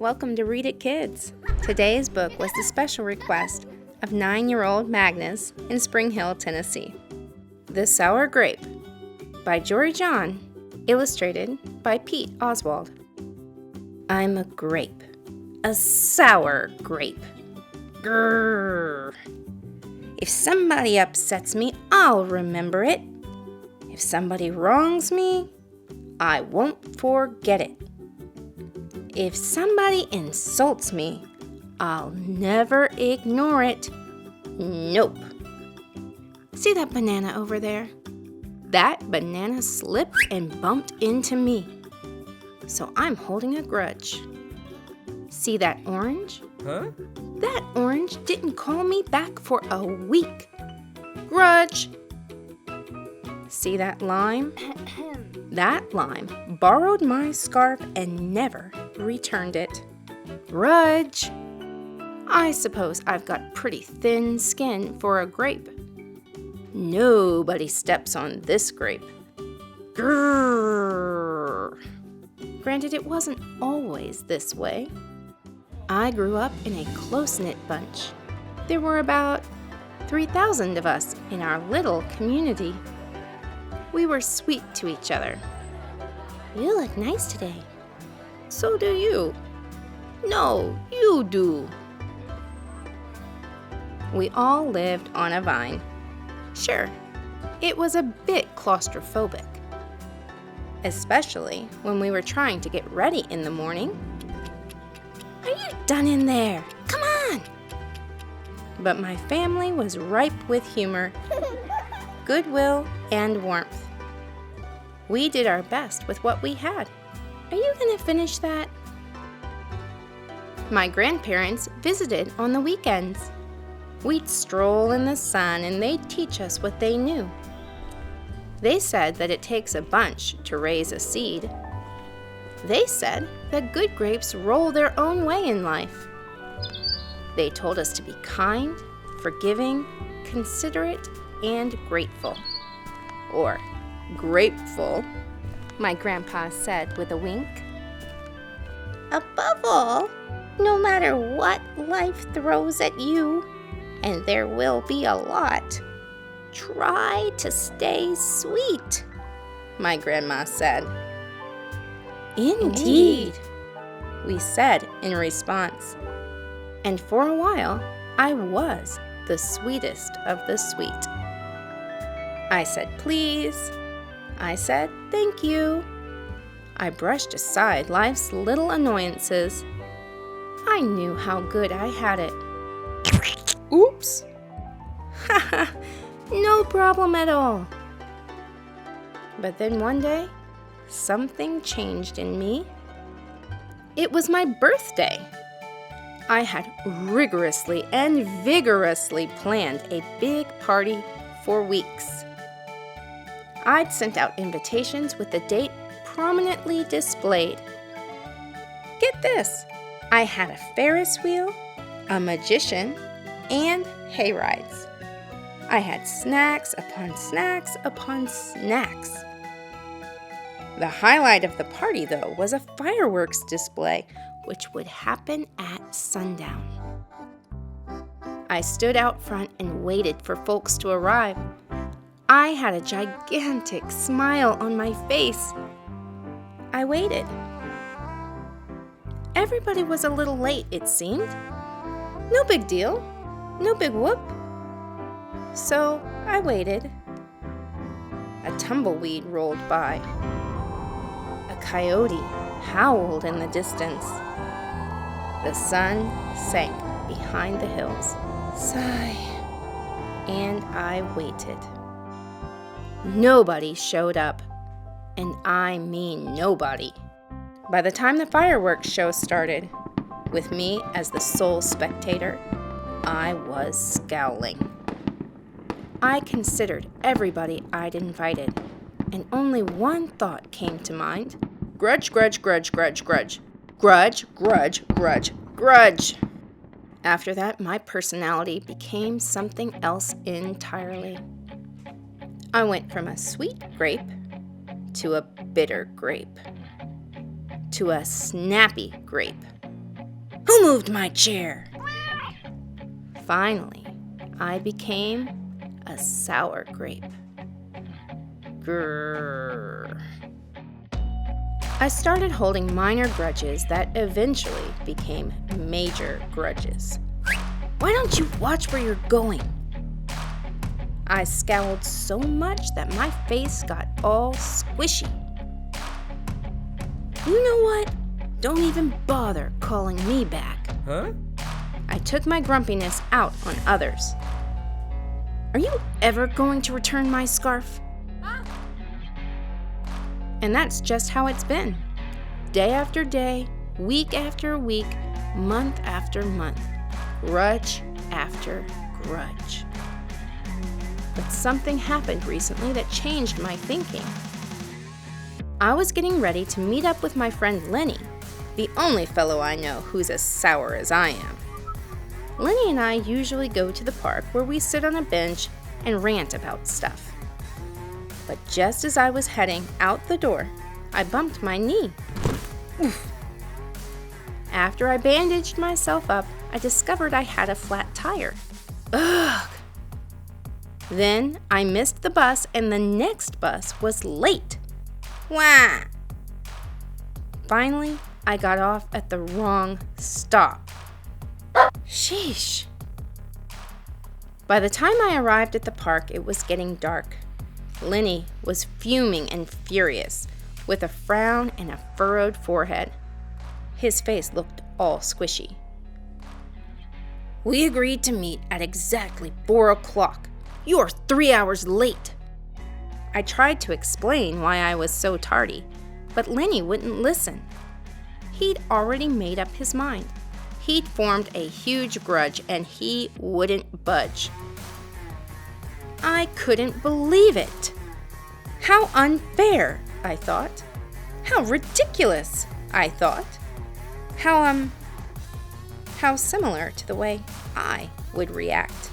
Welcome to Read It Kids. Today's book was the special request of 9-year-old Magnus in Spring Hill, Tennessee. The Sour Grape by Jory John, illustrated by Pete Oswald. I'm a grape, a sour grape. Grrr. If somebody upsets me, I'll remember it. If somebody wrongs me, I won't forget it. If somebody insults me, I'll never ignore it. Nope. See that banana over there? That banana slipped and bumped into me. So I'm holding a grudge. See that orange? Huh? That orange didn't call me back for a week. Grudge. See that lime? That lime borrowed my scarf and never returned it. Grudge. I suppose I've got pretty thin skin for a grape. Nobody steps on this grape. Grrr. Granted, it wasn't always this way. I grew up in a close-knit bunch. There were about 3,000 of us in our little community. We were sweet to each other. You look nice today. So do you. No, you do. We all lived on a vine. Sure, it was a bit claustrophobic, especially when we were trying to get ready in the morning. Are you done in there? Come on! But my family was ripe with humor, goodwill, and warmth. We did our best with what we had. Are you going to finish that? My grandparents visited on the weekends. We'd stroll in the sun and they'd teach us what they knew. They said that it takes a bunch to raise a seed. They said that good grapes roll their own way in life. They told us to be kind, forgiving, considerate, and grateful. Or grapeful, my grandpa said with a wink. Above all, no matter what life throws at you, and there will be a lot, try to stay sweet, my grandma said. Indeed, we said in response. And for a while, I was the sweetest of the sweet. I said please. I said thank you. I brushed aside life's little annoyances. I knew how good I had it. Oops. Haha, no problem at all. But then one day, something changed in me. It was my birthday. I had rigorously and vigorously planned a big party for weeks. I'd sent out invitations with the date prominently displayed. Get this, I had a Ferris wheel, a magician, and hay rides. I had snacks upon snacks upon snacks. The highlight of the party, though, was a fireworks display, which would happen at sundown. I stood out front and waited for folks to arrive. I had a gigantic smile on my face. I waited. Everybody was a little late, it seemed. No big deal. No big whoop. So I waited. A tumbleweed rolled by. A coyote howled in the distance. The sun sank behind the hills. Sigh. And I waited. Nobody showed up. And I mean nobody. By the time the fireworks show started, with me as the sole spectator, I was scowling. I considered everybody I'd invited, and only one thought came to mind. Grudge, grudge, grudge, grudge, grudge. Grudge, grudge, grudge, grudge. After that, my personality became something else entirely. I went from a sweet grape to a bitter grape to a snappy grape Who moved my chair? Finally, I became a sour grape. Grrr. I started holding minor grudges that eventually became major grudges. Why don't you watch where you're going? I scowled so much that my face got all squishy. You know what? Don't even bother calling me back. Huh? I took my grumpiness out on others. Are you ever going to return my scarf? And that's just how it's been. Day after day, week after week, month after month. Grudge after grudge. But something happened recently that changed my thinking. I was getting ready to meet up with my friend Lenny, the only fellow I know who's as sour as I am. Lenny and I usually go to the park where we sit on a bench and rant about stuff. But just as I was heading out the door, I bumped my knee. Oof. After I bandaged myself up, I discovered I had a flat tire. Ugh! Then I missed the bus and the next bus was late. Wah! Finally, I got off at the wrong stop. Sheesh. By the time I arrived at the park, it was getting dark. Lenny was fuming and furious, with a frown and a furrowed forehead. His face looked all squishy. We agreed to meet at exactly 4 o'clock. You are 3 hours late. I tried to explain why I was so tardy, but Lenny wouldn't listen. He'd already made up his mind. He'd formed a huge grudge and he wouldn't budge. I couldn't believe it. How unfair, I thought. How ridiculous, I thought. How similar to the way I would react.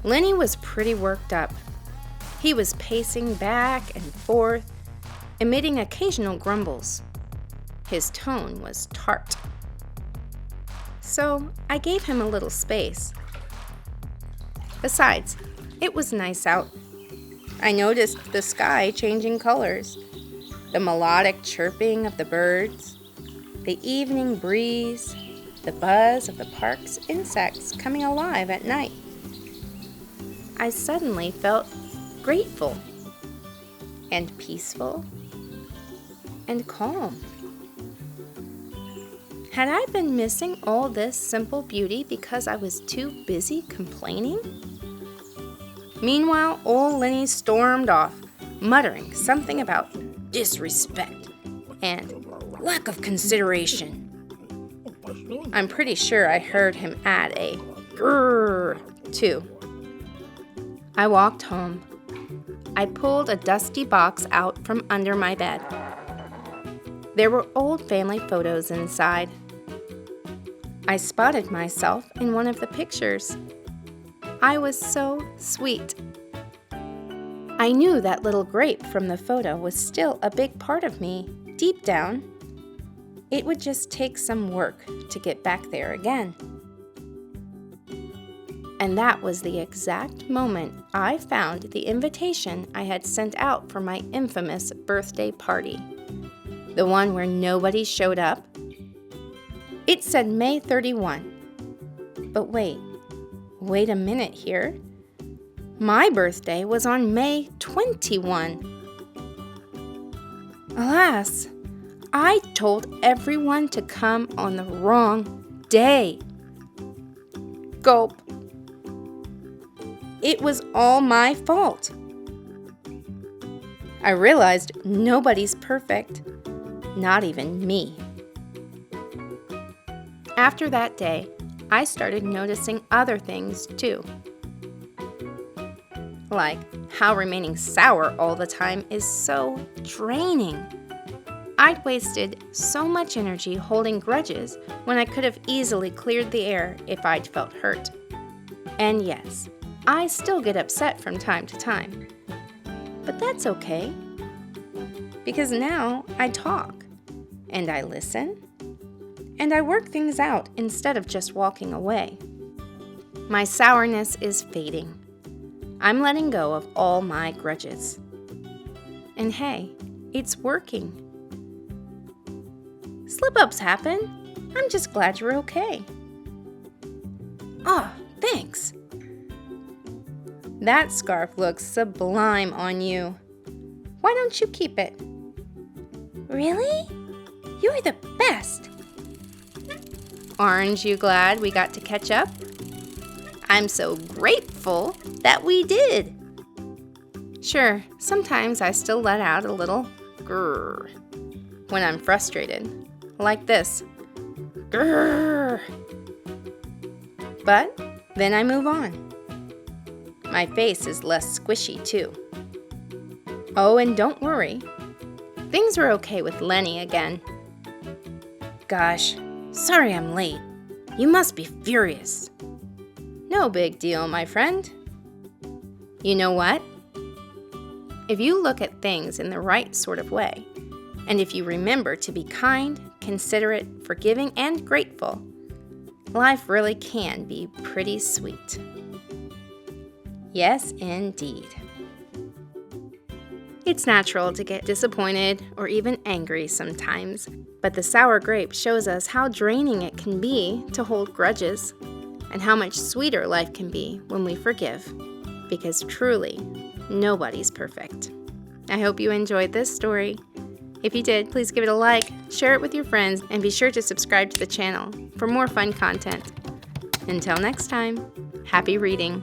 Lenny was pretty worked up. He was pacing back and forth, emitting occasional grumbles. His tone was tart. So I gave him a little space. Besides, it was nice out. I noticed the sky changing colors, the melodic chirping of the birds, the evening breeze, the buzz of the park's insects coming alive at night. I suddenly felt grateful and peaceful and calm. Had I been missing all this simple beauty because I was too busy complaining? Meanwhile, old Lenny stormed off, muttering something about disrespect and lack of consideration. I'm pretty sure I heard him add a grrr too. I walked home. I pulled a dusty box out from under my bed. There were old family photos inside. I spotted myself in one of the pictures. I was so sweet. I knew that little grape from the photo was still a big part of me, deep down. It would just take some work to get back there again. And that was the exact moment I found the invitation I had sent out for my infamous birthday party. The one where nobody showed up. It said May 31. But wait a minute here. My birthday was on May 21. Alas, I told everyone to come on the wrong day. Gulp. It was all my fault. I realized nobody's perfect, not even me. After that day, I started noticing other things too. Like how remaining sour all the time is so draining. I'd wasted so much energy holding grudges when I could have easily cleared the air if I'd felt hurt. And yes, I still get upset from time to time. But that's okay, because now I talk. and I listen, and I work things out instead of just walking away. My sourness is fading. I'm letting go of all my grudges. And hey, it's working. Slip-ups happen. I'm just glad you're okay. Oh, thanks. That scarf looks sublime on you. Why don't you keep it? Really? You're the best. Aren't you glad we got to catch up? I'm so grateful that we did. Sure, sometimes I still let out a little grrr when I'm frustrated, like this. Grrr. But then I move on. My face is less squishy too. Oh, and don't worry. Things are okay with Lenny again. Gosh, sorry I'm late. You must be furious. No big deal, my friend. You know what? If you look at things in the right sort of way, and if you remember to be kind, considerate, forgiving, and grateful, life really can be pretty sweet. Yes, indeed. It's natural to get disappointed or even angry sometimes, but the Sour Grape shows us how draining it can be to hold grudges, and how much sweeter life can be when we forgive, because truly, nobody's perfect. I hope you enjoyed this story. If you did, please give it a like, share it with your friends, and be sure to subscribe to the channel for more fun content. Until next time, happy reading.